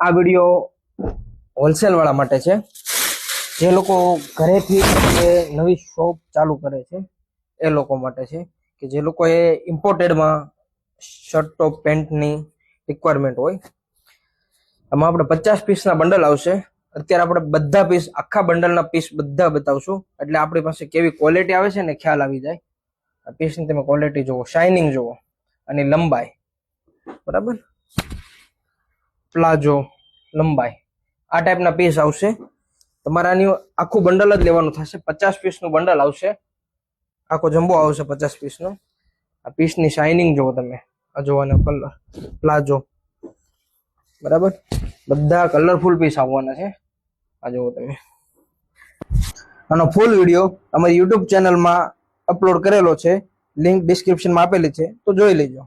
આ video wholesale વાળા માટે છે, જે લોકો ઘરેથી નવી શોપ ચાલુ કરે છે એ લોકો માટે છે, કે જે લોકોએ ઇમ્પોર્ટેડમાં શર્ટ ટોપ પેન્ટની રિક્વાયરમેન્ટ હોય. આમાં આપણે 50 પીસના બંડલ આવશે. અત્યારે આપણે બધા પીસ, આખા બંડલના પીસ બધા બતાવશું, એટલે આપણી પાસે કેવી ક્વોલિટી આવે છે ને ખ્યાલ આવી જાય. આ પીસની તમે ક્વોલિટી જુઓ, શાઇનિંગ જુઓ, અને લંબાઈ બરાબર, પ્લાઝો લંબાઈ, આ ટાઈપના પીસ આવશે. તમારે આની આખું બંડલ જ લેવાનું થશે. 50 પીસનું બંડલ આવશે, આખો જમ્બો આવશે 50 પીસનો. આ પીસની શાઇનિંગ જુઓ તમે, આ જોવાનો કલર, પ્લાઝો બરાબર, બધા કલરફુલ પીસ આવવાના છે. આ જુઓ તમે. આનો ફૂલ વિડીયો અમારી યુટ્યુબ ચેનલમાં અપલોડ કરેલો છે, લિંક ડિસ્ક્રિપ્શનમાં આપેલી છે, તો જોઈ લેજો.